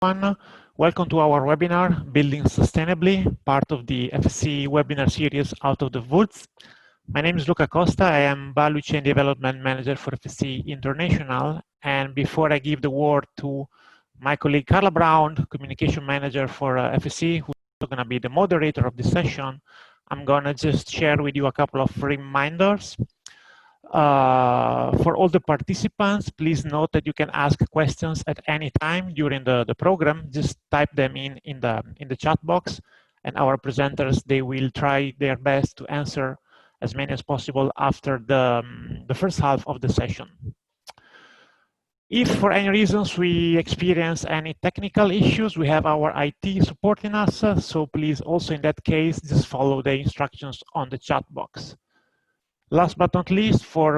everyone. Welcome to our webinar, Building Sustainably, part of the FSC webinar series Out of the Woods. My name is Luca Costa. I am Value Chain Development Manager for FSC International. And before I give the word to my colleague Carla Brown, Communication Manager for FSC, who's going to be the moderator of this session, I'm going to just share with you a couple of reminders. For all the participants, please note that you can ask questions at any time during the program. Just type them in the chat box, and our presenters, they will try their best to answer as many as possible after the first half of the session. If for any reasons we experience any technical issues, we have our IT supporting us, so please also in that case, just follow the instructions on the chat box. Last but not least, for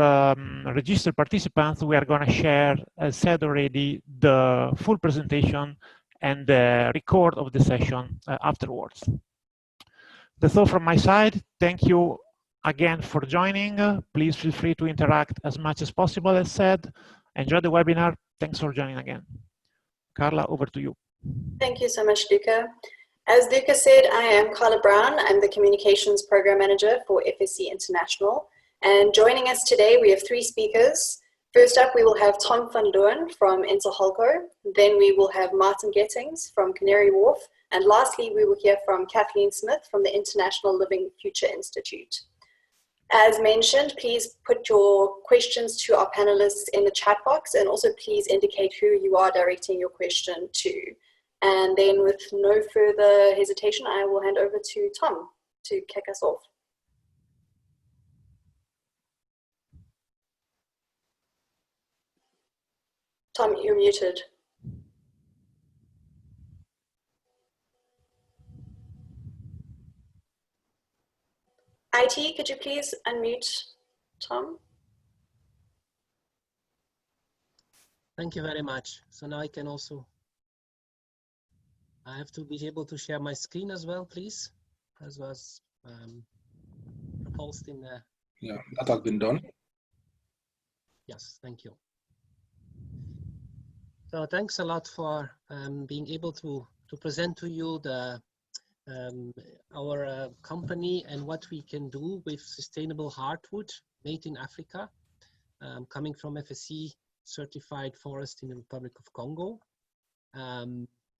registered participants, we are going to share, as said already, the full presentation and the record of the session afterwards. That's all from my side. Thank you again for joining. Please feel free to interact as much as possible, as said. Enjoy the webinar. Thanks for joining again. Carla, over to you. Thank you so much, Luca. As Luca said, I am Carla Brown. I'm the Communications Program Manager for FSC International. And joining us today, we have three speakers. First up, we will have Tom van Leeuwen from Interholco. Then we will have Martin Gettings from Canary Wharf. And lastly, we will hear from Kathleen Smith from the International Living Future Institute. As mentioned, please put your questions to our panelists in the chat box, and also please indicate who you are directing your question to. And then with no further hesitation, I will hand over to Tom to kick us off. Tom, you're muted. IT, could you please unmute Tom? Thank you very much. So now I can also, I have to be able to share my screen as well, please, as was proposed in the... Yeah, that has been done. Yes, thank you. So thanks a lot for being able to present to you the our company and what we can do with sustainable hardwood made in Africa, coming from FSC certified forest in the Republic of Congo.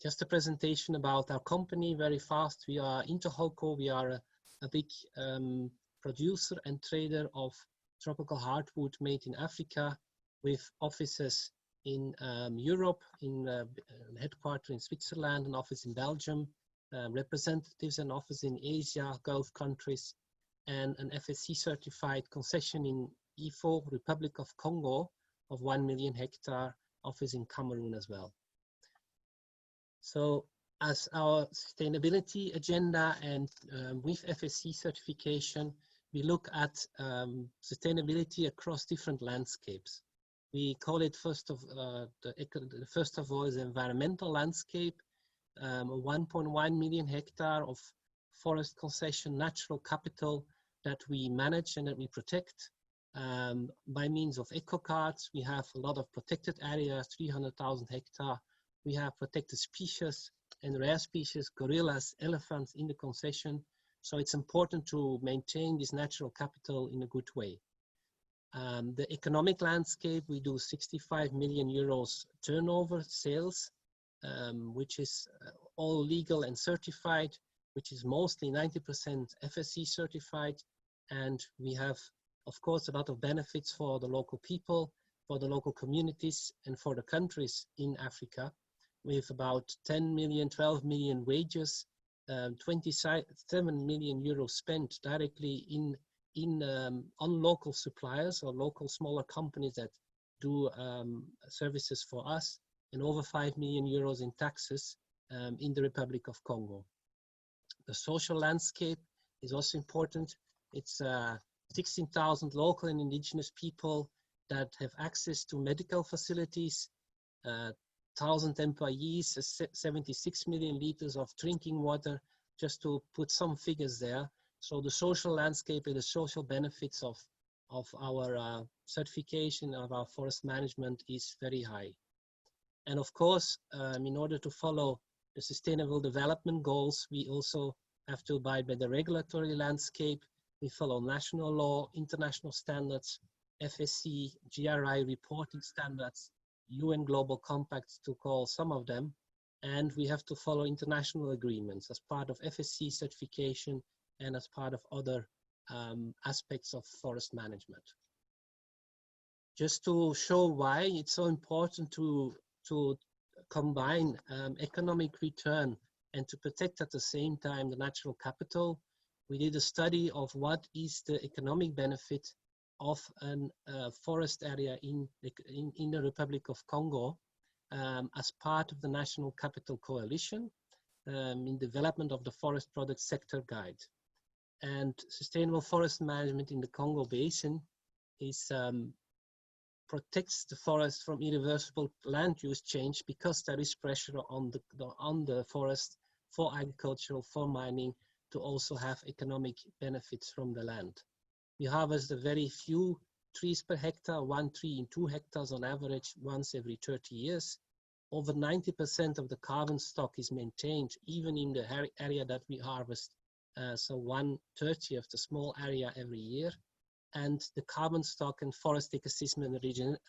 Just a presentation about our company very fast. We are Interholco. We are a big producer and trader of tropical hardwood made in Africa, with offices in Europe, in headquarters in Switzerland, an office in Belgium, representatives and office in Asia, Gulf countries, and an FSC certified concession in Ifo, Republic of Congo, of 1 million hectare, office in Cameroon as well. So as our sustainability agenda and with FSC certification, we look at sustainability across different landscapes. We call it first of all is environmental landscape, 1.1 million hectare of forest concession, natural capital that we manage and that we protect by means of eco cards. We have a lot of protected areas, 300,000 hectare. We have protected species and rare species, gorillas, elephants in the concession. So it's important to maintain this natural capital in a good way. The economic landscape, we do 65 million euros turnover sales, which is all legal and certified, which is mostly 90% FSC certified. And we have, of course, a lot of benefits for the local people, for the local communities, and for the countries in Africa, with about 10 million, 12 million wages, 27 million euros spent directly on local suppliers or local smaller companies that do services for us, and over 5 million euros in taxes in the Republic of Congo. The social landscape is also important. It's 16,000 local and indigenous people that have access to medical facilities, 1,000 employees, 76 million liters of drinking water, just to put some figures there. So the social landscape and the social benefits of our certification of our forest management is very high. And of course, in order to follow the Sustainable Development Goals, we also have to abide by the regulatory landscape. We follow national law, international standards, FSC, GRI reporting standards, UN Global Compacts to call some of them. And we have to follow international agreements as part of FSC certification and as part of other aspects of forest management. Just to show why it's so important to combine economic return and to protect at the same time the natural capital, we did a study of what is the economic benefit of a forest area in the Republic of Congo as part of the National Capital Coalition in development of the Forest Product Sector Guide. And sustainable forest management in the Congo Basin is protects the forest from irreversible land use change because there is pressure on the forest for agricultural, for mining, to also have economic benefits from the land. We harvest a very few trees per hectare, 1 tree in 2 hectares on average once every 30 years. Over 90% of the carbon stock is maintained even in the area that we harvest, so 1/30 of the small area every year. And the carbon stock and forest ecosystem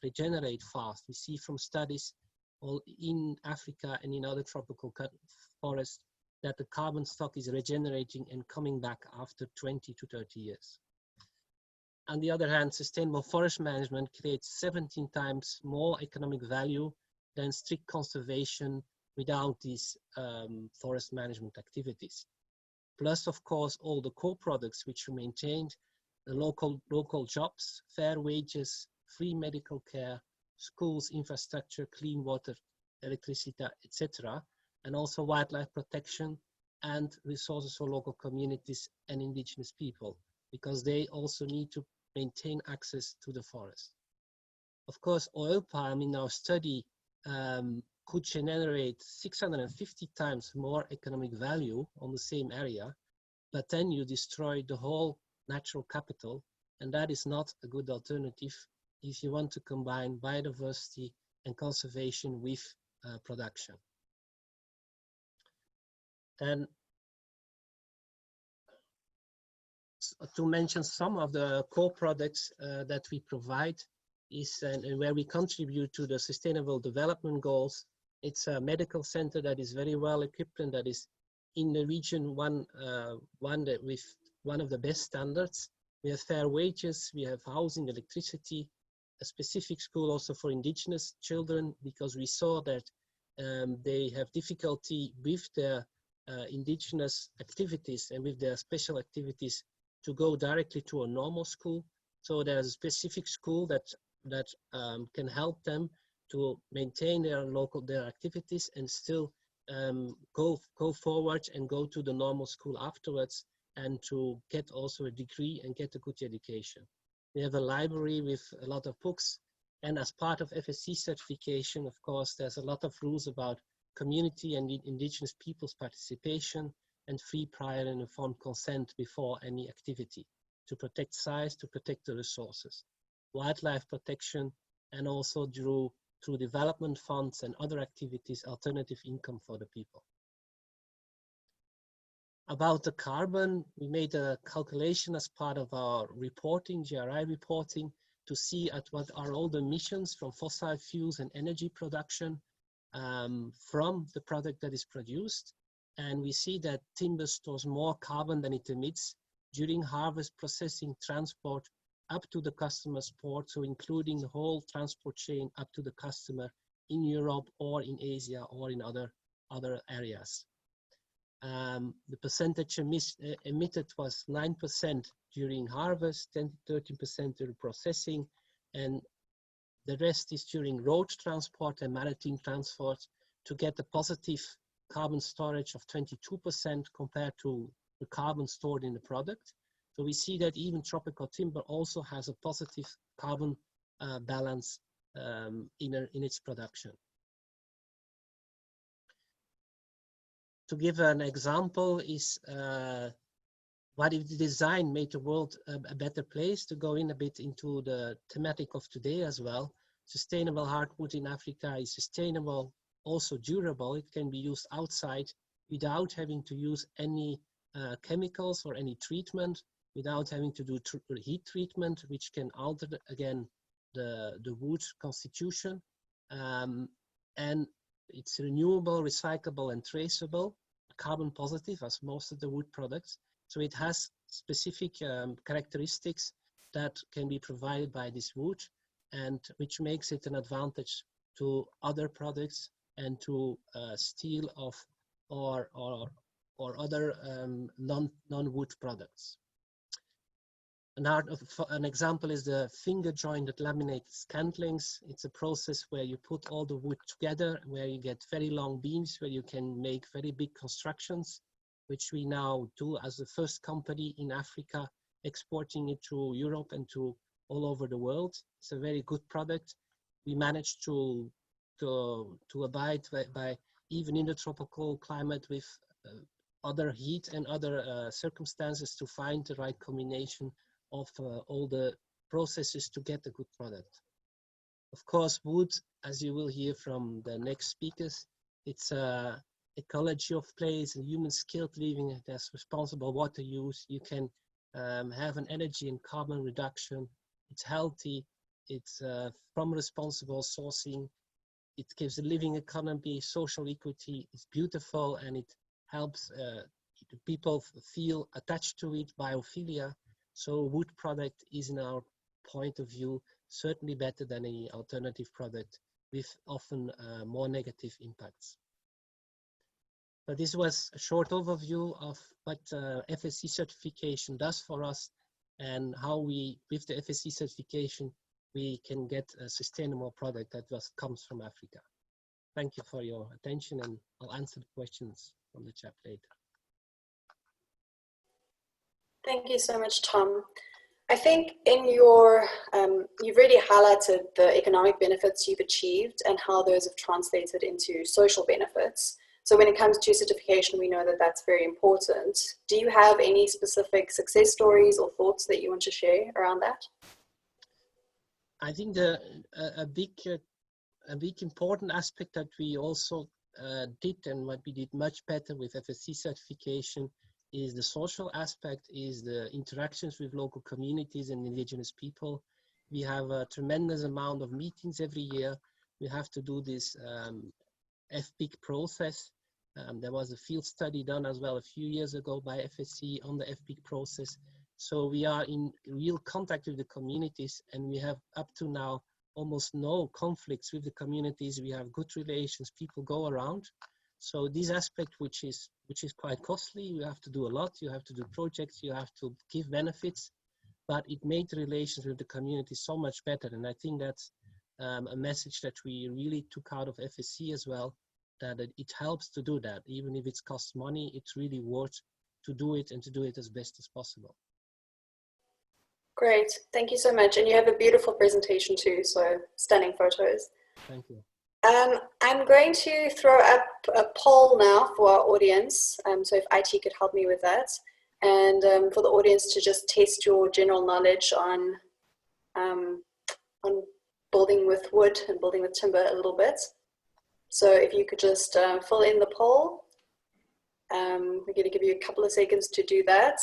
regenerate fast. We see from studies all in Africa and in other tropical forests that the carbon stock is regenerating and coming back after 20 to 30 years. On the other hand, sustainable forest management creates 17 times more economic value than strict conservation without these forest management activities. Plus, of course, all the co-products which are maintained, the local jobs, fair wages, free medical care, schools, infrastructure, clean water, electricity, etc., and also wildlife protection and resources for local communities and indigenous people, because they also need to maintain access to the forest. Of course, oil palm in our study could generate 650 times more economic value on the same area, but then you destroy the whole natural capital, and that is not a good alternative if you want to combine biodiversity and conservation with production. And to mention some of the core products that we provide is and where we contribute to the Sustainable Development Goals. It's a medical center that is very well equipped and that is in the region one that with one of the best standards. We have fair wages, we have housing, electricity, a specific school also for indigenous children, because we saw that they have difficulty with their indigenous activities and with their special activities to go directly to a normal school. So there's a specific school that can help them to maintain their activities and still go forward and go to the normal school afterwards, and to get also a degree and get a good education. We have a library with a lot of books, and as part of FSC certification, of course, there's a lot of rules about community and indigenous people's participation and free, prior and informed consent before any activity, to protect sites, to protect the resources, wildlife protection, and also through development funds and other activities, alternative income for the people. About the carbon, we made a calculation as part of our reporting, GRI reporting, to see at what are all the emissions from fossil fuels and energy production from the product that is produced. And we see that timber stores more carbon than it emits during harvest, processing, transport, up to the customer's port, so including the whole transport chain up to the customer in Europe or in Asia or in other areas. The percentage emitted was 9% during harvest, 10 to 13% during processing, and the rest is during road transport and maritime transport, to get a positive carbon storage of 22% compared to the carbon stored in the product. So we see that even tropical timber also has a positive carbon balance in its production. To give an example is what if the design made the world a better place, to go in a bit into the thematic of today as well. sustainable hardwood in Africa is sustainable, also durable. It can be used outside without having to use any chemicals or any treatment, without having to do heat treatment, which can alter, again, the wood constitution. And it's renewable, recyclable, and traceable, carbon positive as most of the wood products. So it has specific characteristics that can be provided by this wood, and which makes it an advantage to other products and to steel of or other non-wood products. An example is the finger jointed laminated scantlings. It's a process where you put all the wood together, where you get very long beams, where you can make very big constructions, which we now do as the first company in Africa, exporting it to Europe and to all over the world. It's a very good product. We managed to abide by even in the tropical climate with other heat and other circumstances to find the right combination of all the processes to get a good product. Of course, wood, as you will hear from the next speakers, it's a ecology of place and human skilled living that's responsible water use. You can have an energy and carbon reduction. It's healthy. It's from responsible sourcing. It gives a living economy, social equity. It's beautiful, and it helps people feel attached to it, biophilia. So wood product is, in our point of view, certainly better than any alternative product with often more negative impacts. But this was a short overview of what FSC certification does for us and how we, with the FSC certification, we can get a sustainable product that comes from Africa. Thank you for your attention, and I'll answer the questions from the chat later. Thank you so much, Tom. I think in your, you've really highlighted the economic benefits you've achieved and how those have translated into social benefits. So when it comes to certification, we know that that's very important. Do you have any specific success stories or thoughts that you want to share around that? I think a big important aspect that we also did, and what we did much better with FSC certification, is the social aspect, is the interactions with local communities and indigenous people. We have a tremendous amount of meetings every year. We have to do this FPIC process. There was a field study done as well a few years ago by FSC on the FPIC process. So we are in real contact with the communities, and we have up to now almost no conflicts with the communities. We have good relations, people go around. So this aspect, which is quite costly, you have to do a lot, you have to do projects, you have to give benefits, but it made the relations with the community so much better. And I think that's a message that we really took out of FSC as well, that it helps to do that. Even if it costs money, it's really worth to do it, and to do it as best as possible. Great, thank you so much. And you have a beautiful presentation too, so stunning photos. Thank you. I'm going to throw up a poll now for our audience, so if IT could help me with that, and for the audience to just test your general knowledge on building with wood and building with timber a little bit. So if you could just fill in the poll. We're going to give you a couple of seconds to do that.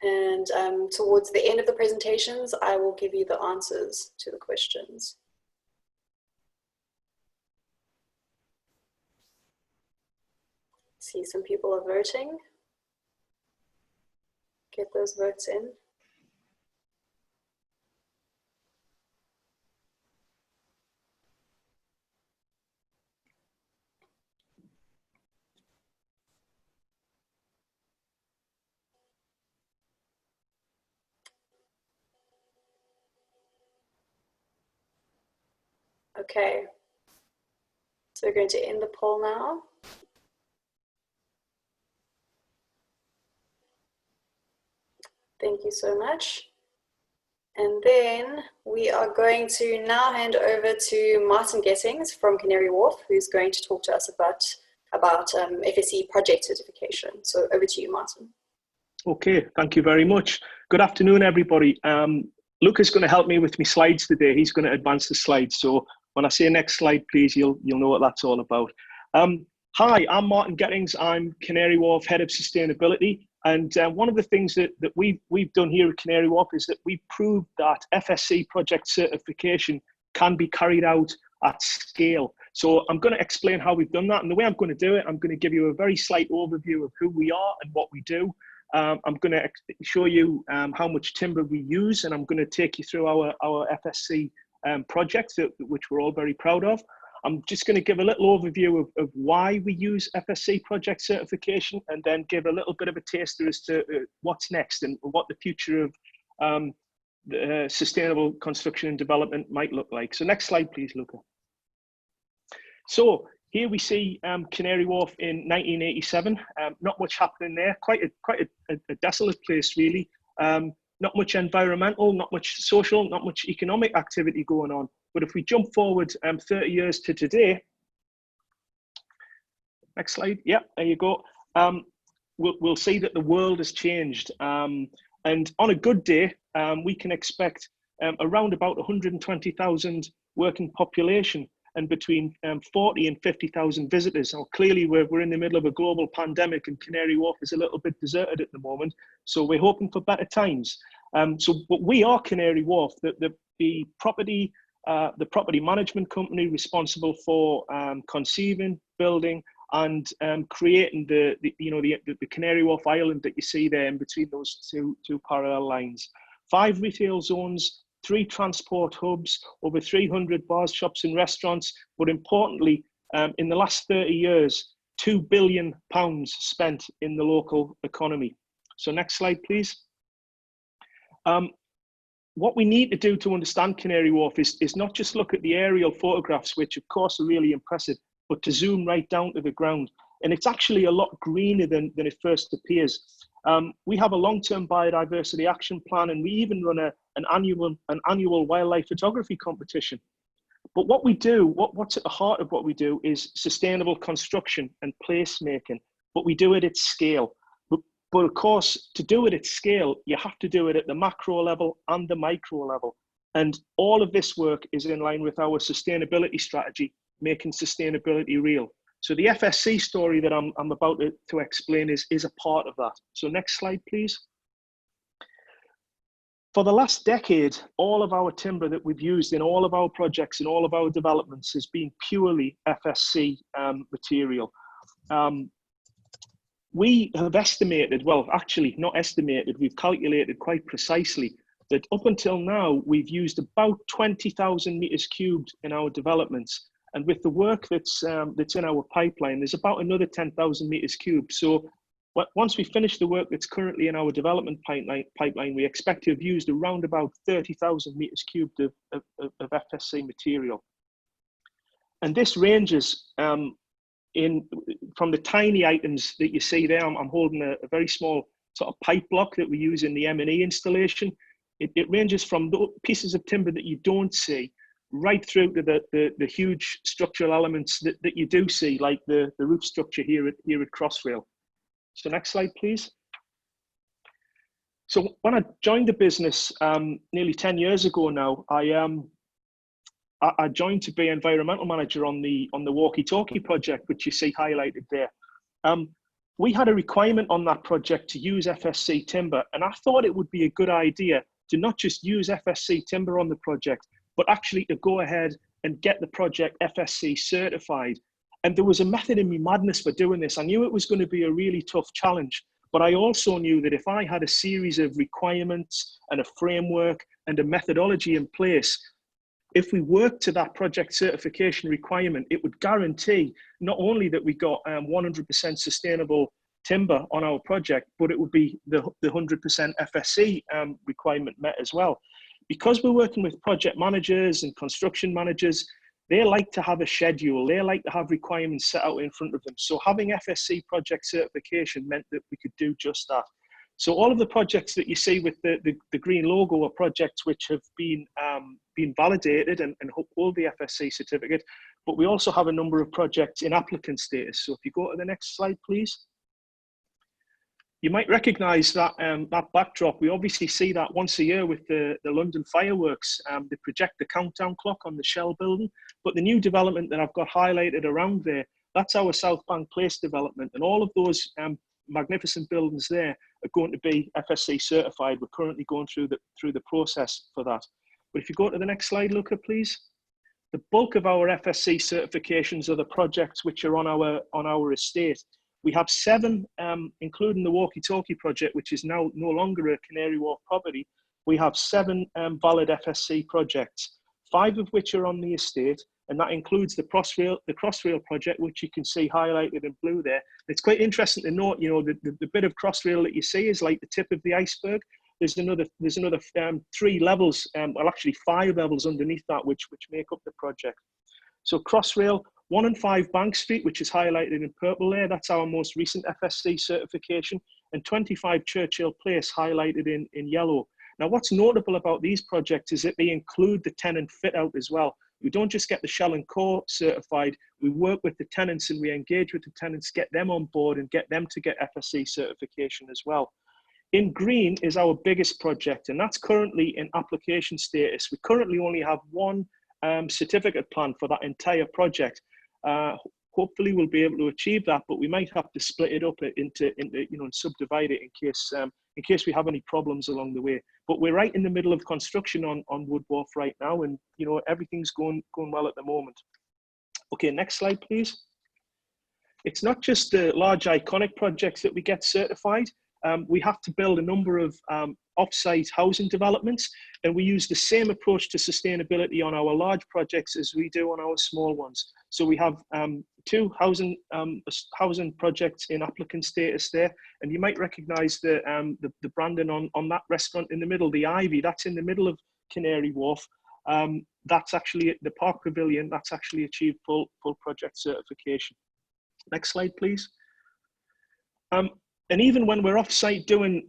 And towards the end of the presentations, I will give you the answers to the questions. See, some people are voting. Get those votes in. Okay, so we're going to end the poll now. Thank you so much. And then we are going to now hand over to Martin Gettings from Canary Wharf, who's going to talk to us about FSC project certification. So over to you, Martin. Okay, thank you very much. Good afternoon, everybody. Luca's going to help me with my slides today. He's going to advance the slides. So when I say next slide, please, you'll know what that's all about. Hi, I'm Martin Gettings. I'm Canary Wharf Head of Sustainability. And one of the things that we've done here at Canary Wharf is that we've proved that FSC project certification can be carried out at scale. So I'm going to explain how we've done that. And the way I'm going to do it, I'm going to give you a very slight overview of who we are and what we do. I'm going to show you how much timber we use, and I'm going to take you through our FSC projects, which we're all very proud of. I'm just going to give a little overview of why we use FSC project certification, and then give a little bit of a taster as to what's next and what the future of sustainable construction and development might look like. So next slide, please, Luca. So here we see Canary Wharf in 1987. Not much happening there. Quite a desolate place, really. Not much environmental, not much social, not much economic activity going on. But if we jump forward 30 years to today, next slide. Yeah, there you go. We'll see that the world has changed. And on a good day, we can expect around about 120,000 working population and between 40 and 50,000 visitors. Now, clearly, we're in the middle of a global pandemic, and Canary Wharf is a little bit deserted at the moment. So we're hoping for better times. But we are Canary Wharf, the property management company responsible for conceiving, building, and creating the Canary Wharf Island that you see there in between those two parallel lines. 5 retail zones, 3 transport hubs, over 300 bars, shops and restaurants, but importantly, in the last 30 years, £2 billion spent in the local economy. So next slide, please. What we need to do to understand Canary Wharf is not just look at the aerial photographs, which of course are really impressive, but to zoom right down to the ground. And it's actually a lot greener than it first appears. We have a long-term biodiversity action plan, and we even run an annual wildlife photography competition. But what we do, what's at the heart of what we do is sustainable construction and placemaking, but we do it at scale. But of course, to do it at scale, you have to do it at the macro level and the micro level. And all of this work is in line with our sustainability strategy, making sustainability real. So the FSC story that I'm about to explain is a part of that. So next slide, please. For the last decade, all of our timber that we've used in all of our projects and all of our developments has been purely FSC material. We have estimated, well, actually not estimated, we've calculated quite precisely that up until now, we've used about 20,000 meters cubed in our developments. And with the work that's in our pipeline, there's about another 10,000 meters cubed. So once we finish the work that's currently in our development pipeline, we expect to have used around about 30,000 meters cubed of FSC material. And this ranges from the tiny items that you see there. I'm holding a very small sort of pipe block that we use in the M&E installation. It ranges from the pieces of timber that you don't see right through to the huge structural elements that you do see, like the roof structure here at Crossrail. So next slide, please. So when I joined the business nearly 10 years ago now, I joined to be environmental manager on the walkie-talkie project, which you see highlighted there. We had a requirement on that project to use FSC timber, and I thought it would be a good idea to not just use FSC timber on the project, but actually to go ahead and get the project FSC certified. And there was a method in my madness for doing this. I knew it was going to be a really tough challenge, but I also knew that if I had a series of requirements and a framework and a methodology in place, if we worked to that project certification requirement, it would guarantee not only that we got 100% sustainable timber on our project, but it would be the 100% FSC requirement met as well. Because we're working with project managers and construction managers, they like to have a schedule. They like to have requirements set out in front of them. So having FSC project certification meant that we could do just that. So all of the projects that you see with the green logo are projects which have been validated and hold the FSC certificate, but we also have a number of projects in applicant status. So if you go to the next slide, please. You might recognise that that backdrop. We obviously see that once a year with the London fireworks. They project the countdown clock on the Shell building. But the new development that I've got highlighted around there, that's our South Bank Place development. And all of those magnificent buildings there are going to be FSC certified. We're currently going through the process for that. But if you go to the next slide, Luca, please. The bulk of our FSC certifications are the projects which are on our estate. We have 7, including the walkie-talkie project, which is now no longer a Canary Wharf property. We have 7 valid FSC projects, 5 of which are on the estate, and that includes the Crossrail project, which you can see highlighted in blue there. It's quite interesting to note, you know, the bit of Crossrail that you see is like the tip of the iceberg. There's another 3 levels, well, actually 5 levels underneath that, which make up the project. So Crossrail, 1 and 5 Bank Street, which is highlighted in purple there, that's our most recent FSC certification, and 25 Churchill Place, highlighted in yellow. Now, what's notable about these projects is that they include the tenant fit out as well. We don't just get the shell and core certified, we work with the tenants and we engage with the tenants, get them on board and get them to get FSC certification as well. In green is our biggest project, and that's currently in application status. We currently only have 1 certificate plan for that entire project. Hopefully we'll be able to achieve that, but we might have to split it up into you know, and subdivide it in case we have any problems along the way. But we're right in the middle of construction on Wood Wharf right now, and you know, everything's going well at the moment. Okay, next slide, please. It's not just the large iconic projects that we get certified. We have to build a number of off-site housing developments, and we use the same approach to sustainability on our large projects as we do on our small ones. So we have 2 housing projects in applicant status there, and you might recognise the branding on that restaurant in the middle, the Ivy. That's in the middle of Canary Wharf. That's actually the Park Pavilion. That's actually achieved full project certification. Next slide, please. And even when we're off-site doing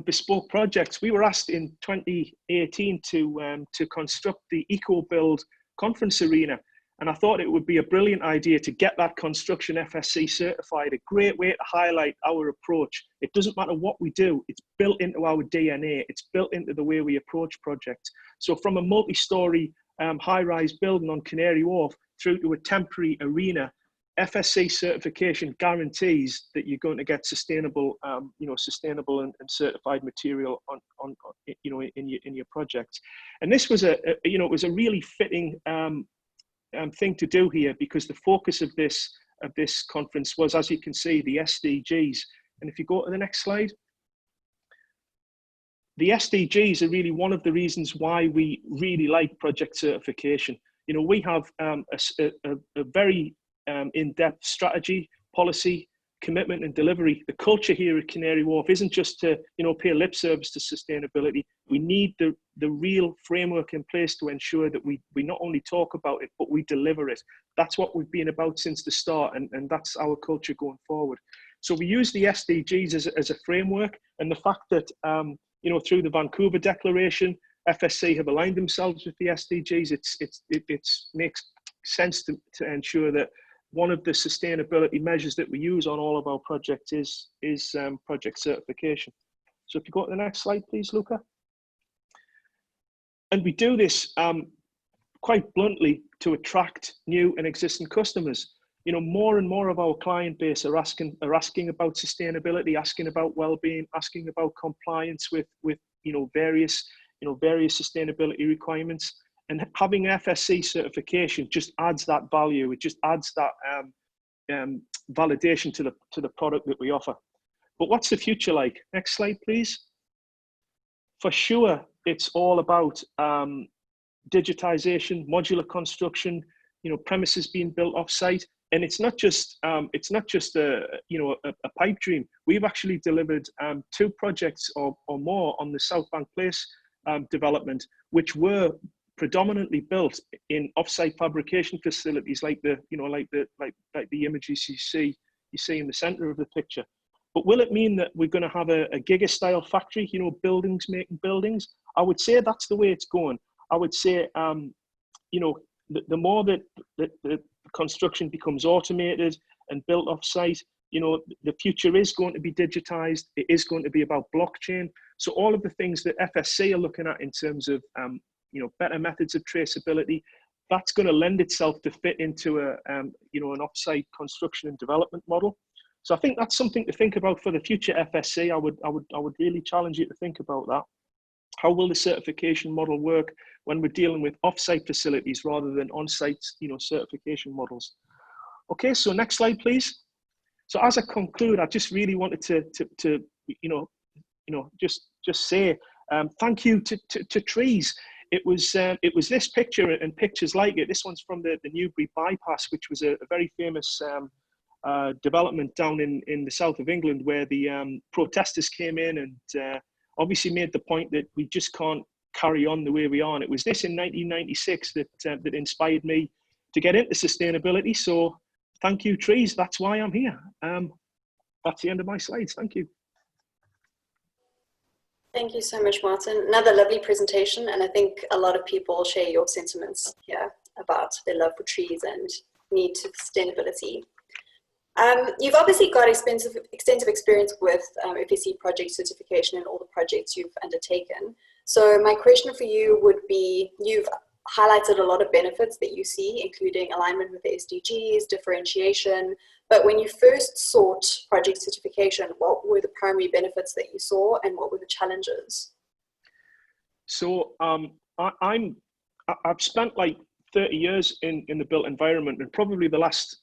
bespoke projects, we were asked in 2018 to construct the EcoBuild conference arena. And I thought it would be a brilliant idea to get that construction FSC certified, a great way to highlight our approach. It doesn't matter what we do, it's built into our DNA, it's built into the way we approach projects. So from a multi-story high-rise building on Canary Wharf through to a temporary arena, FSC certification guarantees that you're going to get sustainable, you know, sustainable and certified material on you know, in your projects. And this was you know, it was a really fitting thing to do here, because the focus of this conference was, as you can see, the SDGs. And if you go to the next slide, the SDGs are really one of the reasons why we really like project certification. You know, we have a very in-depth strategy, policy, commitment and delivery. The culture here at Canary Wharf isn't just to, you know, pay lip service to sustainability. We need the real framework in place to ensure that we not only talk about it, but we deliver it. That's what we've been about since the start, and that's our culture going forward. So we use the SDGs as a framework, and the fact that, you know, through the Vancouver Declaration, FSC have aligned themselves with the SDGs, it makes sense to ensure that one of the sustainability measures that we use on all of our projects is project certification. So if you go to the next slide, please, Luca. And we do this quite bluntly to attract new and existing customers. You know, more and more of our client base are asking about sustainability, asking about well-being, asking about compliance with you know, various sustainability requirements. And having FSC certification just adds that value. It just adds that validation to the product that we offer. But what's the future like? Next slide, please. For sure, it's all about digitization, modular construction, you know, premises being built off-site. And it's not just a pipe dream. We've actually delivered 2 projects or more on the South Bank Place development, which were predominantly built in off-site fabrication facilities, like the images you see in the center of the picture. But will it mean that we're going to have a giga-style factory, you know, buildings making buildings? I would say that's the way it's going. I would say, you know, the more that the construction becomes automated and built off-site, you know, the future is going to be digitized. It is going to be about blockchain. So all of the things that FSC are looking at in terms of, you know, better methods of traceability, that's going to lend itself to fit into a, you know, an offsite construction and development model. So I think that's something to think about for the future FSC. I would really challenge you to think about that. How will the certification model work when we're dealing with offsite facilities rather than on-site, you know, certification models? Okay, so next slide, please. So as I conclude, I just really wanted to just say thank you to Trees. It was this picture and pictures like it. This one's from the Newbury bypass, which was a very famous development down in the south of England, where the protesters came in and obviously made the point that we just can't carry on the way we are. And it was this in 1996 that inspired me to get into sustainability. So thank you, Trees. That's why I'm here. That's the end of my slides. Thank you. Thank you so much, Martin. Another lovely presentation, and I think a lot of people share your sentiments here about their love for trees and need to sustainability. You've obviously got extensive experience with FSC project certification and all the projects you've undertaken. So my question for you would be, you've highlighted a lot of benefits that you see, including alignment with the SDGs, differentiation, but when you first sought project certification, what were the primary benefits that you saw and what were the challenges? So I've spent like 30 years in the built environment, and probably the last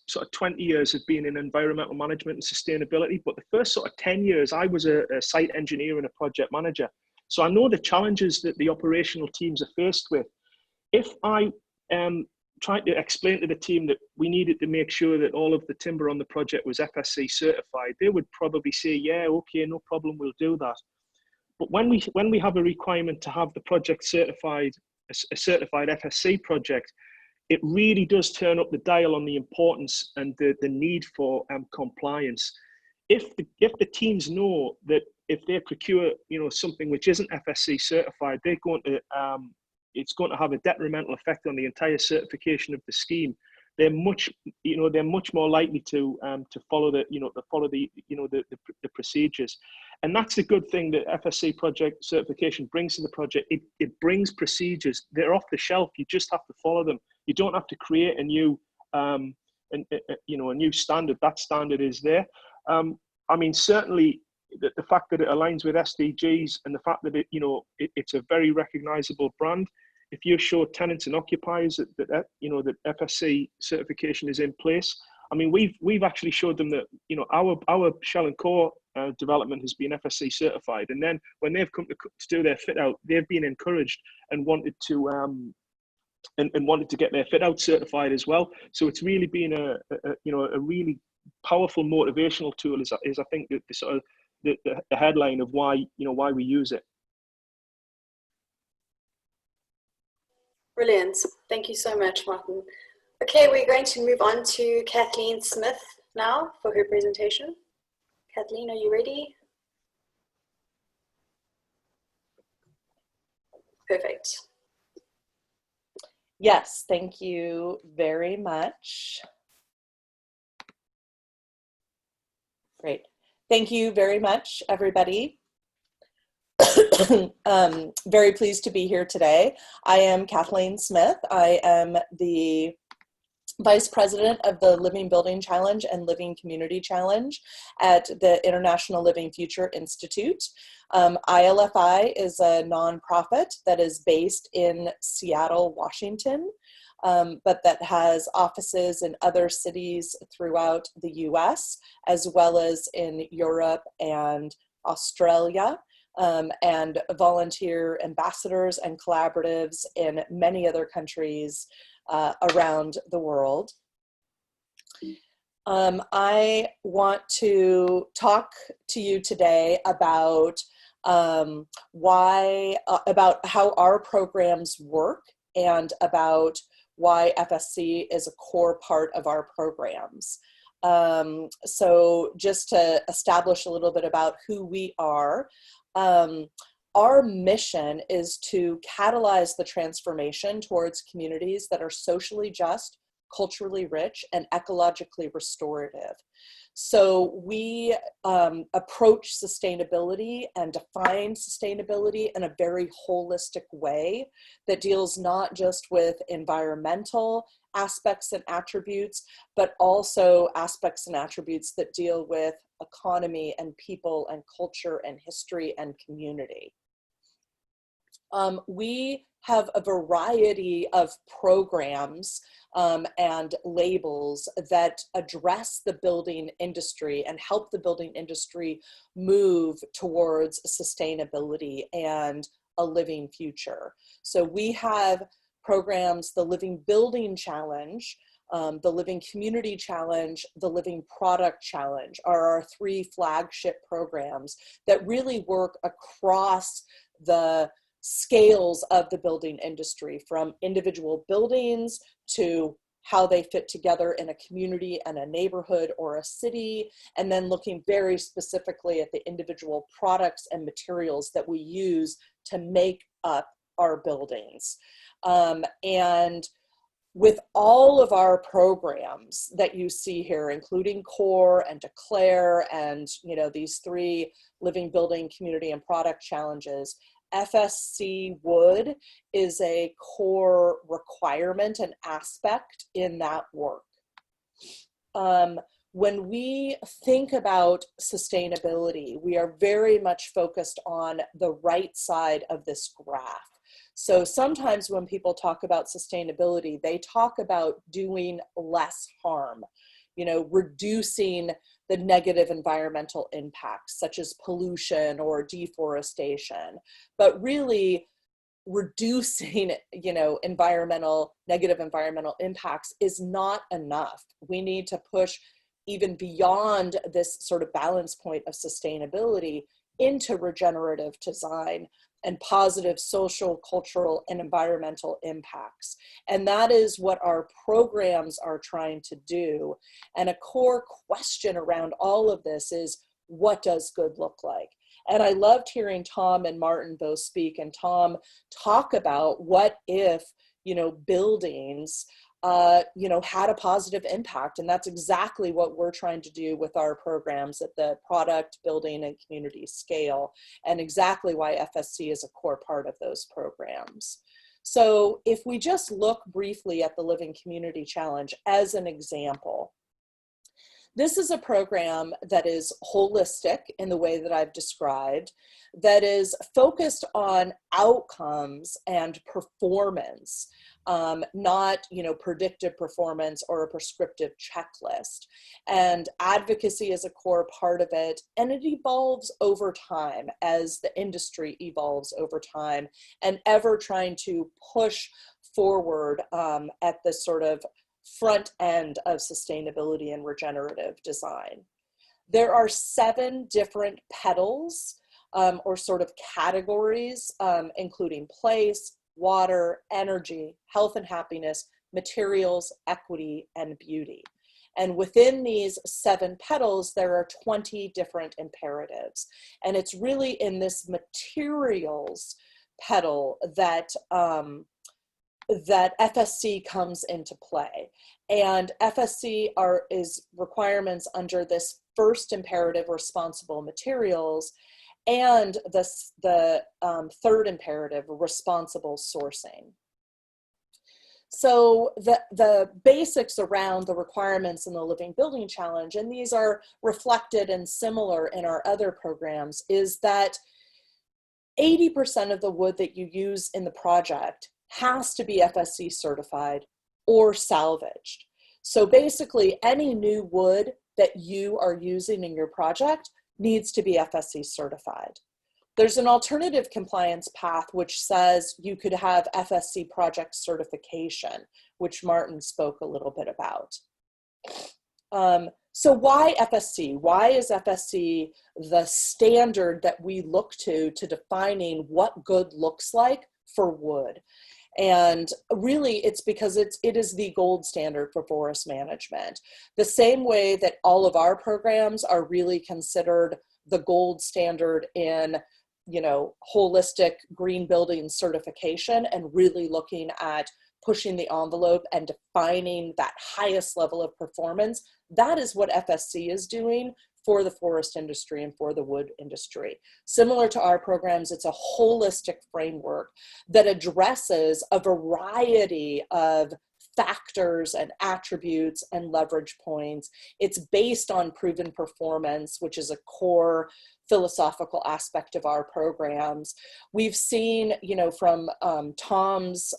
sort of 20 years have been in environmental management and sustainability. But the first sort of 10 years, I was a site engineer and a project manager. So I know the challenges that the operational teams are faced with. If I tried to explain to the team that we needed to make sure that all of the timber on the project was FSC certified, they would probably say, yeah, okay, no problem, we'll do that. But when we have a requirement to have the project certified, a certified FSC project, it really does turn up the dial on the importance and the need for compliance. If the teams know that if they procure, you know, something which isn't FSC certified, they're going to it's going to have a detrimental effect on the entire certification of the scheme. They're much more likely to follow the procedures, and that's the good thing that FSC project certification brings to the project. It brings procedures. They're off the shelf. You just have to follow them. You don't have to create a new a new standard. That standard is there. I mean, certainly the fact that it aligns with SDGs and the fact that it's a very recognizable brand. If you show tenants and occupiers that FSC certification is in place, I mean, we've actually showed them that our shell and core development has been FSC certified, and then when they've come to do their fit out, they've been encouraged and wanted to wanted to get their fit out certified as well. So it's really been a really powerful motivational tool. Is I think the sort of the headline of why we use it. Brilliant. Thank you so much, Martin. Okay, we're going to move on to Kathleen Smith now for her presentation. Kathleen, are you ready? Perfect. Yes, thank you very much. Great. Thank you very much, everybody. Very pleased to be here today. I am Kathleen Smith. I am the Vice President of the Living Building Challenge and Living Community Challenge at the International Living Future Institute. ILFI is a nonprofit that is based in Seattle, Washington, but that has offices in other cities throughout the US, as well as in Europe and Australia. And volunteer ambassadors and collaboratives in many other countries around the world. I want to talk to you today about about how our programs work and about why FSC is a core part of our programs. So just to establish a little bit about who we are, our mission is to catalyze the transformation towards communities that are socially just, culturally rich, and ecologically restorative. So we approach sustainability and define sustainability in a very holistic way that deals not just with environmental aspects and attributes, but also aspects and attributes that deal with economy and people and culture and history and community. We have a variety of programs and labels that address the building industry and help the building industry move towards sustainability and a living future. So we have programs, the Living Building Challenge, the Living Community Challenge, the Living Product Challenge are our 3 flagship programs that really work across the scales of the building industry, from individual buildings to how they fit together in a community and a neighborhood or a city, and then looking very specifically at the individual products and materials that we use to make up our buildings. And with all of our programs that you see here, including CORE and DECLARE and these 3 Living Building, Community, and Product Challenges, FSC Wood is a core requirement and aspect in that work. When we think about sustainability, we are very much focused on the right side of this graph. So sometimes when people talk about sustainability, they talk about doing less harm, reducing the negative environmental impacts such as pollution or deforestation, but really reducing, negative environmental impacts is not enough. We need to push even beyond this sort of balance point of sustainability into regenerative design and positive social, cultural, and environmental impacts. And that is what our programs are trying to do. And a core question around all of this is, what does good look like? And I loved hearing Tom and Martin both speak, and Tom talk about what if, buildings had a positive impact. And that's exactly what we're trying to do with our programs at the product, building, and community scale, and exactly why FSC is a core part of those programs. So if we just look briefly at the Living Community Challenge as an example, this is a program that is holistic in the way that I've described, that is focused on outcomes and performance, not predictive performance or a prescriptive checklist. And advocacy is a core part of it, and it evolves over time as the industry evolves over time, and ever trying to push forward at the sort of front end of sustainability and regenerative design. There are 7 different petals or sort of categories, including place, water, energy, health and happiness, materials, equity, and beauty. And within these 7 petals, there are 20 different imperatives. And it's really in this materials petal that that FSC comes into play. And FSC is requirements under this first imperative, responsible materials, and the third imperative, responsible sourcing. So the basics around the requirements in the Living Building Challenge, and these are reflected and similar in our other programs, is that 80% of the wood that you use in the project has to be FSC certified or salvaged. So basically, any new wood that you are using in your project needs to be FSC certified. There's an alternative compliance path which says you could have FSC project certification, which Martin spoke a little bit about. So why FSC? Why is FSC the standard that we look to defining what good looks like for wood? And really, it's because it is the gold standard for forest management. The same way that all of our programs are really considered the gold standard in, holistic green building certification and really looking at pushing the envelope and defining that highest level of performance. That is what FSC is doing for the forest industry and for the wood industry. Similar to our programs, it's a holistic framework that addresses a variety of factors and attributes and leverage points. It's based on proven performance, which is a core philosophical aspect of our programs. We've seen, you know, from Tom's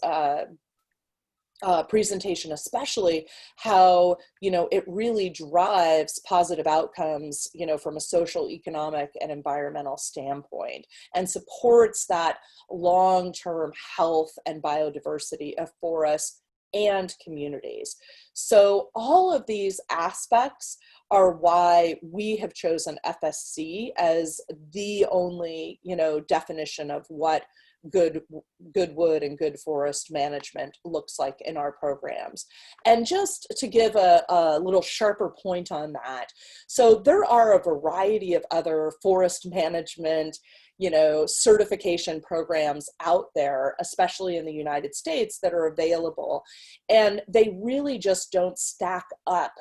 presentation especially, how, you know, it really drives positive outcomes, you know, from a social, economic, and environmental standpoint, and supports that long-term health and biodiversity of forests and communities. So all of these aspects are why we have chosen FSC as the only, you know, definition of what good wood and good forest management looks like in our programs. And just to give a little sharper point on that, so there are a variety of other forest management, you know, certification programs out there, especially in the United States, that are available. And they really just don't stack up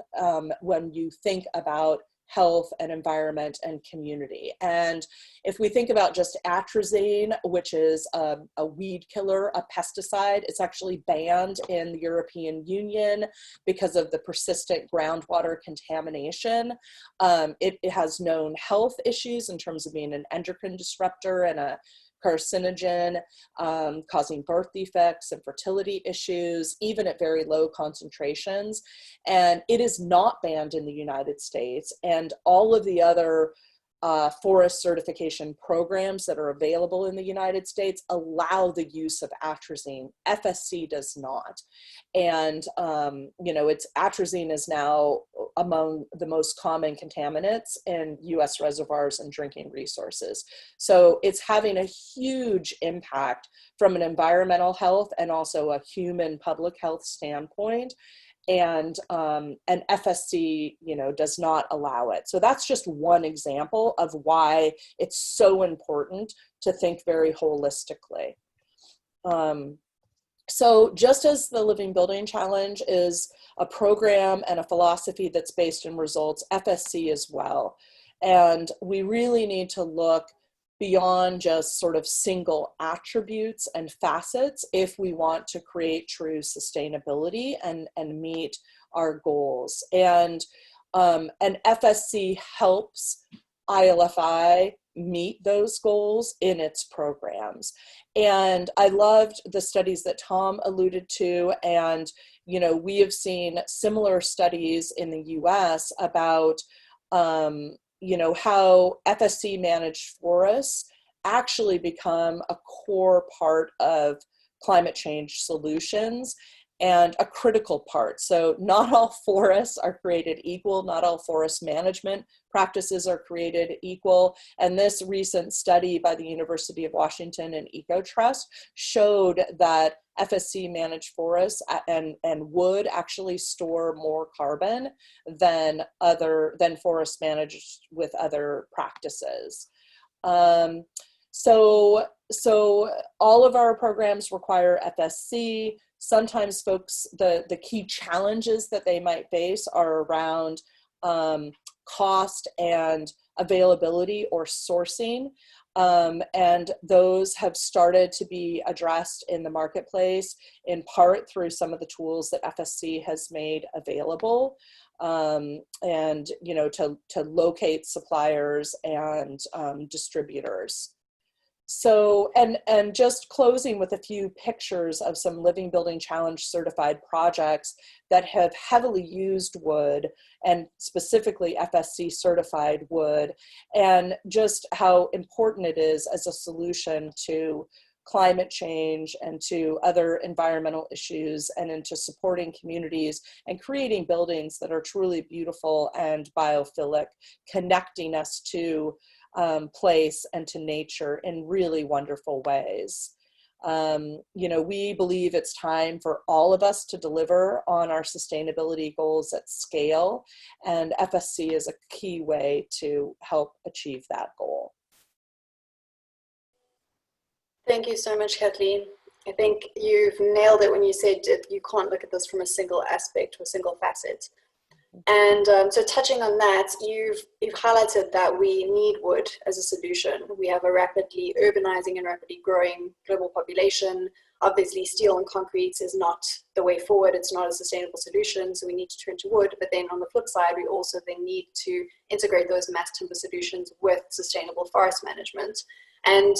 when you think about health and environment and community. And if we think about just atrazine, which is a weed killer, a pesticide, it's actually banned in the European Union because of the persistent groundwater contamination. It has known health issues in terms of being an endocrine disruptor and a carcinogen, causing birth defects and fertility issues, even at very low concentrations. And it is not banned in the United States. And all of the other forest certification programs that are available in the United States allow the use of atrazine. FSC does not. And, you know, atrazine is now among the most common contaminants in US reservoirs and drinking resources. So it's having a huge impact from an environmental health and also a human public health standpoint. And FSC, you know, does not allow it. So that's just one example of why it's so important to think very holistically. So just as the Living Building Challenge is a program and a philosophy that's based in results, FSC as well. And we really need to look beyond just sort of single attributes and facets if we want to create true sustainability and meet our goals. And FSC helps ILFI meet those goals in its programs. And I loved the studies that Tom alluded to, and, you know, we have seen similar studies in the US about you know, how FSC managed forests actually become a core part of climate change solutions and a critical part. So not all forests are created equal, not all forest management practices are created equal. And this recent study by the University of Washington and EcoTrust showed that FSC managed forests and wood actually store more carbon than forests managed with other practices. So all of our programs require FSC. Sometimes folks, the key challenges that they might face are around cost and availability or sourcing. And those have started to be addressed in the marketplace, in part through some of the tools that FSC has made available, and, you know, to locate suppliers and distributors. So, and just closing with a few pictures of some Living Building Challenge certified projects that have heavily used wood, and specifically FSC certified wood, and just how important it is as a solution to climate change and to other environmental issues, and into supporting communities and creating buildings that are truly beautiful and biophilic, connecting us to place and to nature in really wonderful ways. You know, we believe it's time for all of us to deliver on our sustainability goals at scale, and FSC is a key way to help achieve that goal. Thank you so much, Kathleen. I think you've nailed it when you said you can't look at this from a single aspect or a single facet. And so touching on that, you've highlighted that we need wood as a solution. We have a rapidly urbanizing and rapidly growing global population. Obviously, steel and concrete is not the way forward. It's not a sustainable solution, so we need to turn to wood. But then on the flip side, we also then need to integrate those mass timber solutions with sustainable forest management. And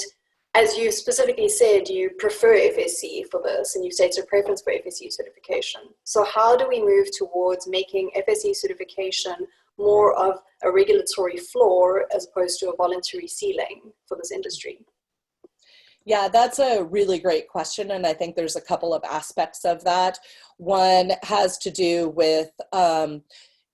as you specifically said, you prefer FSC for this, and you've stated a preference for FSC certification. So how do we move towards making FSC certification more of a regulatory floor as opposed to a voluntary ceiling for this industry? Yeah, that's a really great question, and I think there's a couple of aspects of that. One has to do with,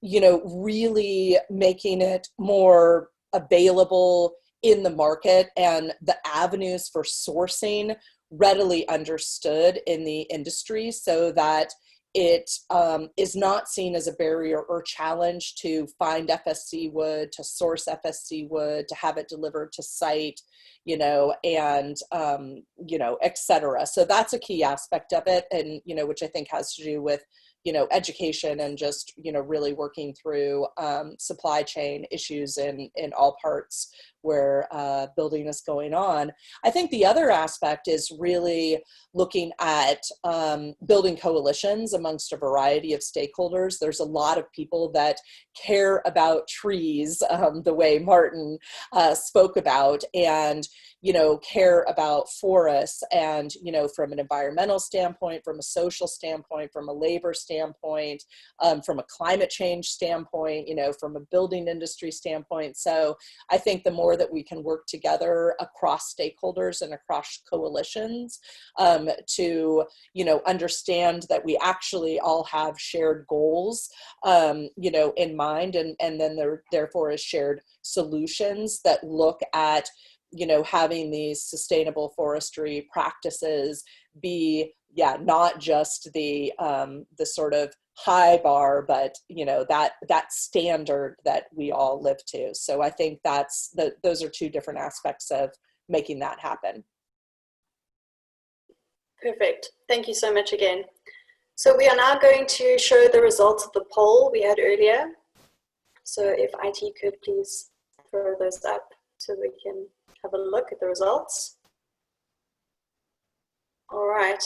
really making it more available in the market and the avenues for sourcing readily understood in the industry, so that it is not seen as a barrier or challenge to find FSC wood, to source FSC wood, to have it delivered to site, and, et cetera. So that's a key aspect of it, and, which I think has to do with, education and just, really working through supply chain issues in all parts where building is going on. I think the other aspect is really looking at building coalitions amongst a variety of stakeholders. There's a lot of people that care about trees, the way Martin spoke about, and care about forests, and from an environmental standpoint, from a social standpoint, from a labor standpoint, from a climate change standpoint, from a building industry standpoint. So I think the more that we can work together across stakeholders and across coalitions to understand that we actually all have shared goals in mind, and then there therefore is shared solutions that look at having these sustainable forestry practices be, not just the sort of high bar, but that standard that we all live to. So I think those are two different aspects of making that happen. Perfect. Thank you so much again. So we are now going to show the results of the poll we had earlier. So if IT could please throw those up so we can have a look at the results. All right.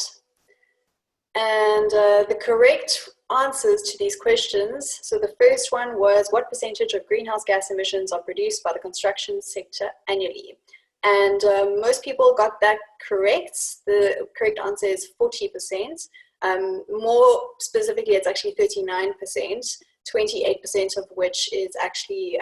And the correct answers to these questions. So the first one was, what percentage of greenhouse gas emissions are produced by the construction sector annually? And most people got that correct. The correct answer is 40%. More specifically, it's actually 39%, 28% of which is actually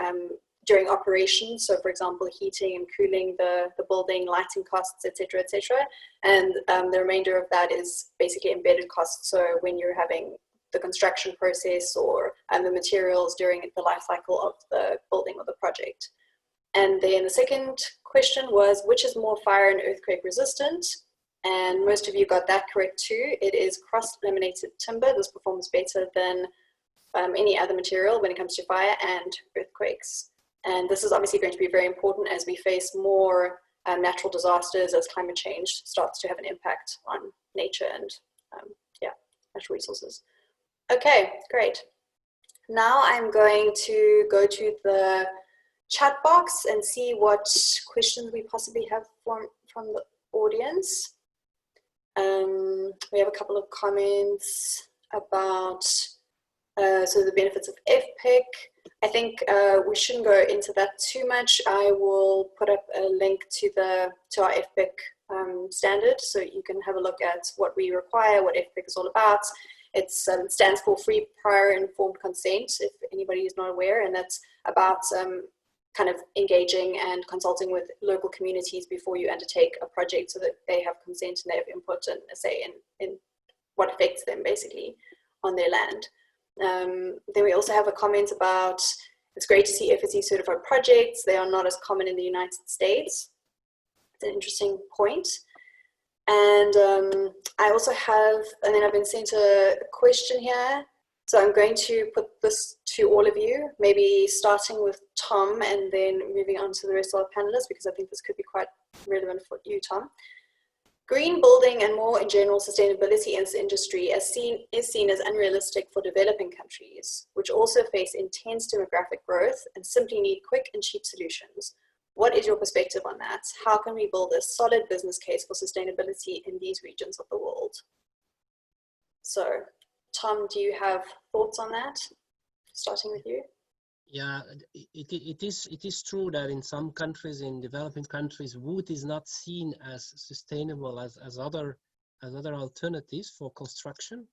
during operation. So for example, heating and cooling the building, lighting costs, etc., etc. And the remainder of that is basically embedded costs. So when you're having the construction process or the materials during the life cycle of the building or the project. And then the second question was, which is more fire and earthquake resistant? And most of you got that correct too. It is cross-laminated timber. This performs better than any other material when it comes to fire and earthquakes. And this is obviously going to be very important as we face more natural disasters, as climate change starts to have an impact on nature and natural resources. Okay, great. Now I'm going to go to the chat box and see what questions we possibly have from the audience. We have a couple of comments about so the benefits of FPIC. I think we shouldn't go into that too much. I will put up a link to our FPIC standard, so you can have a look at what we require, what FPIC is all about. It stands for Free Prior Informed Consent, if anybody is not aware, and that's about kind of engaging and consulting with local communities before you undertake a project, so that they have consent and they have input and a say in what affects them basically on their land. Then we also have a comment about, it's great to see FSC certified projects. They are not as common in the United States. It's an interesting point. And I also have, and then I've been sent a question here. So I'm going to put this to all of you, maybe starting with Tom and then moving on to the rest of our panelists, because I think this could be quite relevant for you, Tom. Green building and more in general sustainability in this industry is seen as unrealistic for developing countries, which also face intense demographic growth and simply need quick and cheap solutions. What is your perspective on that? How can we build a solid business case for sustainability in these regions of the world? So, Tom, do you have thoughts on that? Starting with you. Yeah, it is true that in some countries, in developing countries, wood is not seen as sustainable as other alternatives for construction.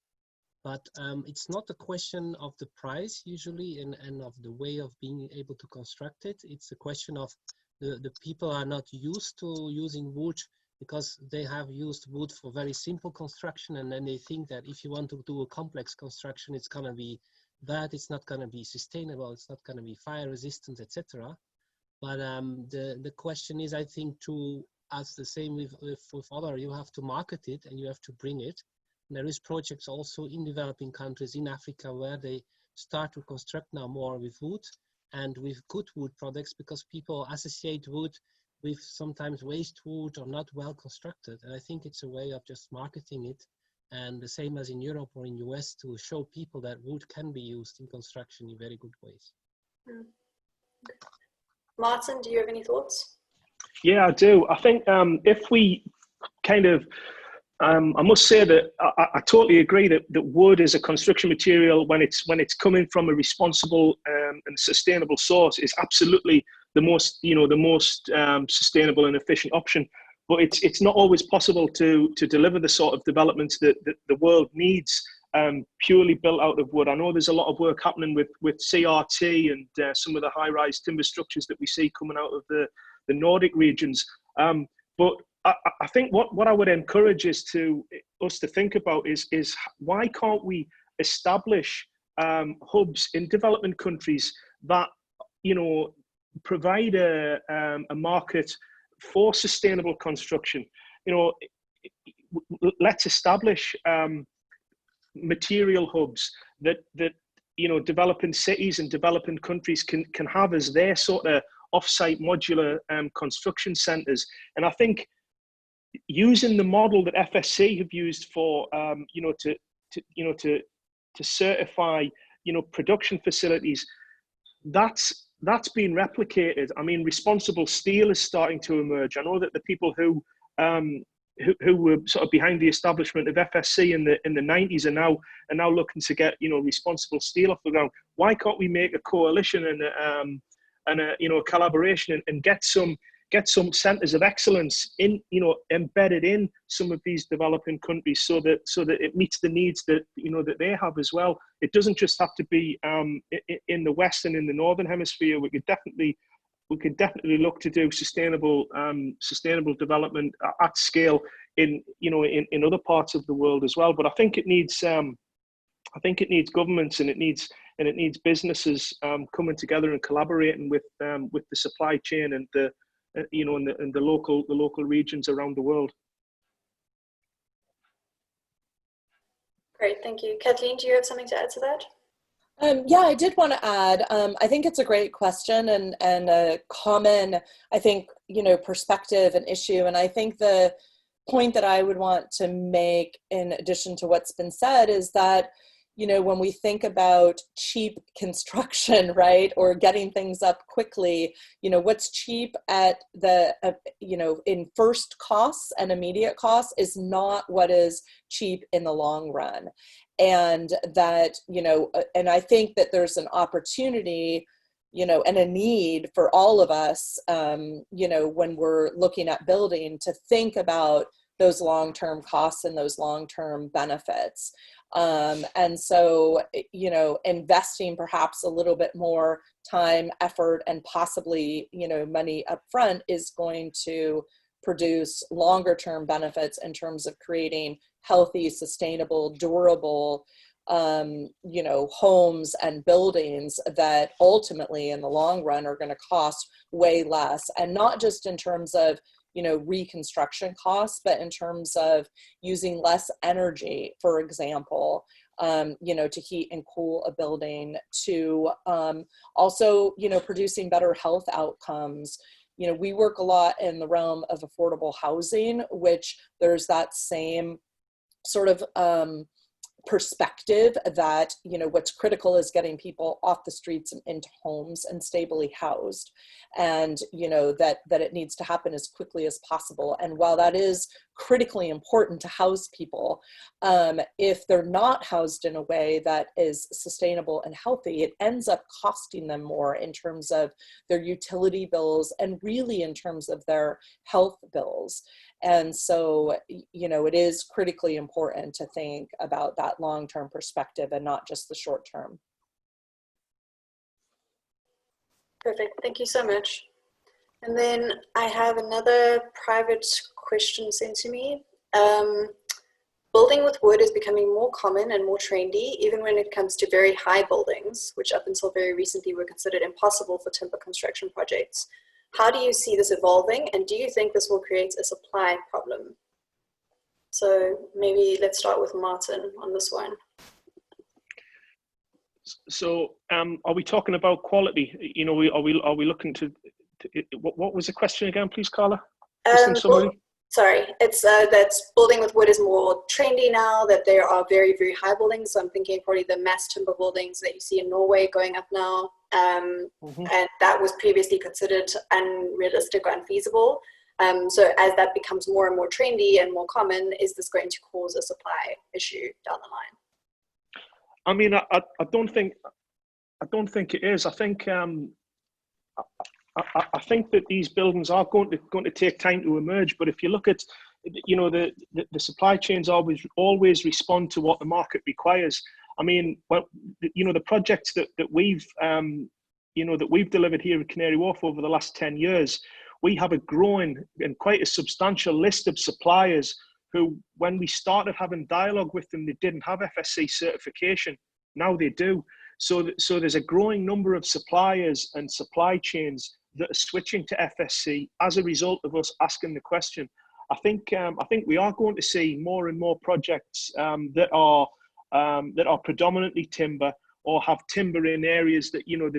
But it's not a question of the price usually and of the way of being able to construct it. It's a question of the people are not used to using wood because they have used wood for very simple construction, and then they think that if you want to do a complex construction, it's going to be bad, it's not going to be sustainable, it's not going to be fire resistant, etc. But the question is, I think, to us the same with other, you have to market it and you have to bring it. And there is projects also in developing countries in Africa where they start to construct now more with wood and with good wood products, because people associate wood with sometimes waste wood or not well constructed. And I think it's a way of just marketing it, and the same as in Europe or in US, to show people that wood can be used in construction in very good ways. Martin, do you have any thoughts? Yeah, I do. I think if we kind of, I must say that I totally agree that wood is a construction material when it's coming from a responsible and sustainable source is absolutely the most sustainable and efficient option. But it's not always possible to deliver the sort of developments that the world needs purely built out of wood. I know there's a lot of work happening with CRT and some of the high-rise timber structures that we see coming out of the Nordic regions. But I think what I would encourage us to think about is why can't we establish hubs in developing countries that provide a market for sustainable construction. Let's establish material hubs that developing cities and developing countries can have as their sort of off-site modular construction centres. And I think using the model that FSC have used for to certify production facilities, that's been replicated. I mean, responsible steel is starting to emerge. I know that the people who were sort of behind the establishment of FSC in the 90s are now looking to get responsible steel off the ground. Why can't we make a coalition and a collaboration and get some centers of excellence embedded in some of these developing countries so that it meets the needs that that they have as well. It doesn't just have to be in the West and in the Northern Hemisphere. We could definitely look to do sustainable development at scale in other parts of the world as well. But I think it needs governments and it needs businesses coming together and collaborating with the supply chain and the local regions around the world. Great, thank you. Kathleen, do you have something to add to that? Yeah, I did want to add, I think it's a great question and a common, I think, perspective and issue. And I think the point that I would want to make in addition to what's been said is that, when we think about cheap construction, right, or getting things up quickly, what's cheap at the, in first costs and immediate costs is not what is cheap in the long run. And that, and I think that there's an opportunity, and a need for all of us, when we're looking at building, to think about those long-term costs and those long-term benefits. And so, investing perhaps a little bit more time, effort, and possibly, money upfront is going to produce longer term benefits in terms of creating healthy, sustainable, durable, homes and buildings that ultimately in the long run are going to cost way less. And not just in terms of reconstruction costs, but in terms of using less energy, for example, to heat and cool a building, to also, producing better health outcomes, you know, we work a lot in the realm of affordable housing, which there's that same sort of perspective that, you know, what's critical is getting people off the streets and into homes and stably housed, and, you know, that it needs to happen as quickly as possible. And while that is critically important to house people, if they're not housed in a way that is sustainable and healthy, it ends up costing them more in terms of their utility bills and really in terms of their health bills. And so, you know, it is critically important to think about that long-term perspective and not just the short term. Perfect, thank you so much. And then I have another private question sent to me. Building with wood is becoming more common and more trendy, even when it comes to very high buildings, which up until very recently were considered impossible for timber construction projects. How do you see this evolving, and do you think this will create a supply problem? So maybe let's start with Martin on this one. So are we talking about quality? You know, are we looking to what was the question again, please, Carla? Sorry, it's that's building with wood is more trendy now, that there are very, very high buildings. So I'm thinking probably the mass timber buildings that you see in Norway going up now. And that was previously considered unrealistic or unfeasible. So as that becomes more and more trendy and more common, is this going to cause a supply issue down the line? I mean, I don't think it is. I think I think that these buildings are going to take time to emerge. But if you look at, you know, the supply chains always respond to what the market requires. I mean, well, you know, the projects that we've you know, that we've delivered here at Canary Wharf over the last 10 years, we have a growing and quite a substantial list of suppliers who, when we started having dialogue with them, they didn't have FSC certification. Now they do. So there's a growing number of suppliers and supply chains that are switching to FSC as a result of us asking the question. I think we are going to see more and more projects that are predominantly timber, or have timber in areas that, you know,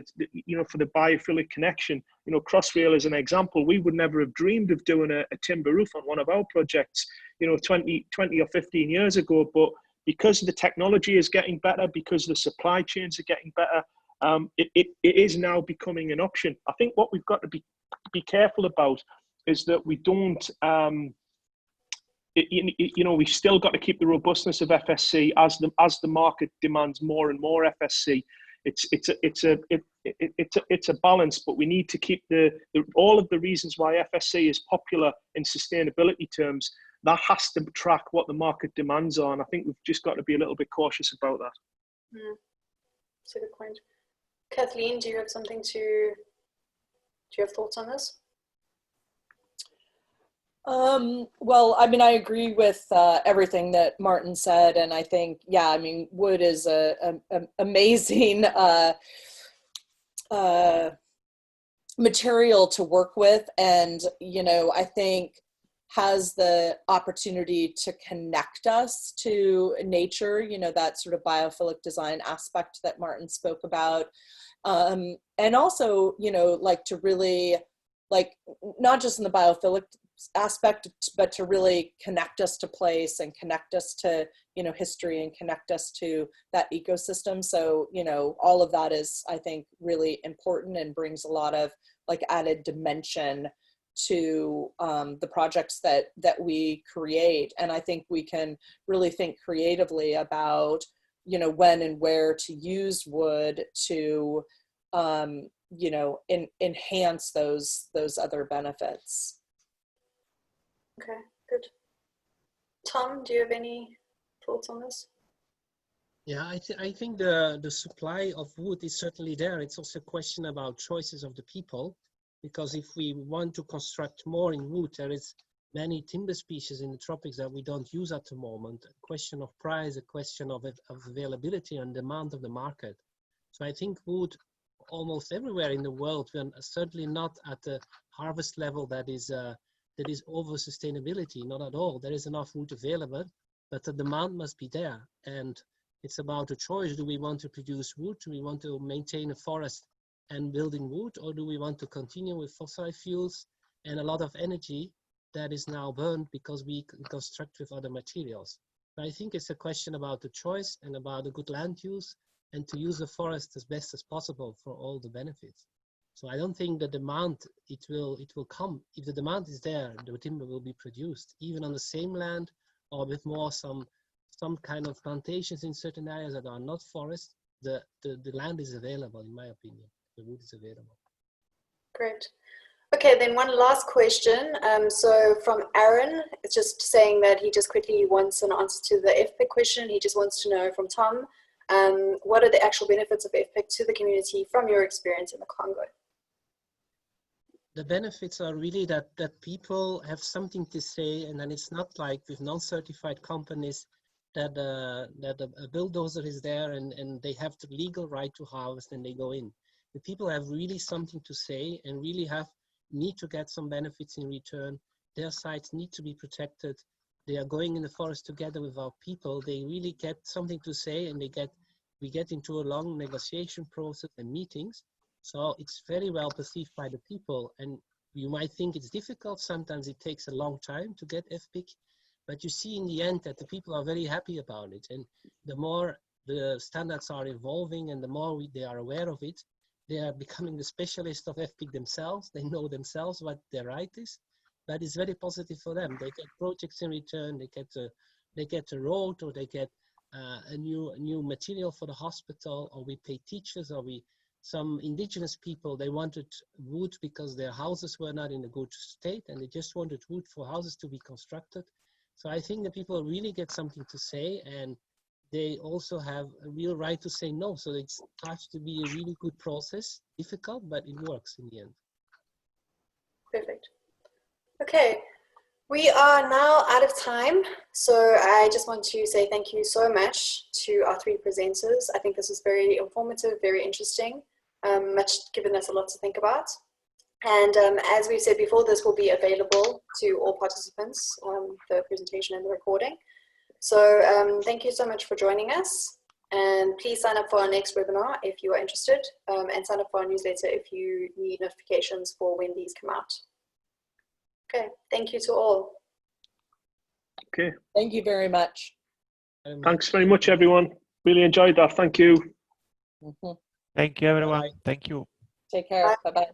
for the biophilic connection. You know, Crossrail as an example, we would never have dreamed of doing a timber roof on one of our projects, you know, 20 or 15 years ago. But because the technology is getting better, because the supply chains are getting better, it is now becoming an option. I think what we've got to be careful about is that we don't, you know, we've still got to keep the robustness of FSC as the market demands more and more FSC. It's a balance, but we need to keep all of the reasons why FSC is popular in sustainability terms. That has to track what the market demands are, and I think we've just got to be a little bit cautious about that. That's a good point. Kathleen, do you have thoughts on this? Well, I mean, I agree with everything that Martin said, and I think, yeah, I mean, wood is an amazing material to work with, and, you know, I think has the opportunity to connect us to nature, you know, that sort of biophilic design aspect that Martin spoke about, and also, you know, like to really, like, not just in the biophilic aspect, but to really connect us to place and connect us to, you know, history and connect us to that ecosystem. So, you know, all of that is, I think, really important and brings a lot of like added dimension to the projects that we create. And I think we can really think creatively about, you know, when and where to use wood to, you know, enhance those other benefits. Okay, good. Tom, do you have any thoughts on this? Yeah, I think the supply of wood is certainly there. It's also a question about choices of the people, because if we want to construct more in wood, there is many timber species in the tropics that we don't use at the moment. A question of price, a question of availability and demand of the market. So I think wood almost everywhere in the world, we're certainly not at the harvest level that is over sustainability, not at all. There is enough wood available, but the demand must be there. And it's about a choice. Do we want to produce wood? Do we want to maintain a forest and building wood? Or do we want to continue with fossil fuels and a lot of energy that is now burned because we construct with other materials. But I think it's a question about the choice and about the good land use and to use the forest as best as possible for all the benefits. So I don't think the demand, it will come. If the demand is there, the timber will be produced, even on the same land or with more some kind of plantations in certain areas that are not forest. The land is available, in my opinion. The wood is available. Great. Okay, then one last question. So from Aaron, it's just saying that he just quickly wants an answer to the FPIC question. He just wants to know from Tom, what are the actual benefits of FPIC to the community from your experience in the Congo? The benefits are really that people have something to say, and then it's not like with non-certified companies that a bulldozer is there and they have the legal right to harvest and they go in. The people have really something to say and really need to get some benefits in return. Their sites need to be protected. They are going in the forest together with our people. They really get something to say, and we get into a long negotiation process and meetings. So it's very well perceived by the people. And you might think it's difficult. Sometimes it takes a long time to get FPIC, but you see in the end that the people are very happy about it. And the more the standards are evolving and the more they are aware of it, they are becoming the specialist of FPIC themselves. They know themselves what their right is, but it's very positive for them. They get projects in return. They get a road, or they get a new material for the hospital, or we pay teachers, or some indigenous people, they wanted wood because their houses were not in a good state, and they just wanted wood for houses to be constructed. So I think the people really get something to say, and they also have a real right to say no. So it starts to be a really good process, difficult, but it works in the end. Perfect. Okay, we are now out of time. So I just want to say thank you so much to our three presenters. I think this was very informative, very interesting, given us a lot to think about. And as we've said before, this will be available to all participants, the presentation and the recording. So thank you so much for joining us, and please sign up for our next webinar if you are interested, and sign up for our newsletter if you need notifications for when these come out. Okay, thank you to all. Okay. Thank you very much. Thanks very much, everyone. Really enjoyed that. Thank you. Thank you, everyone. Bye. Thank you. Take care. Bye-bye.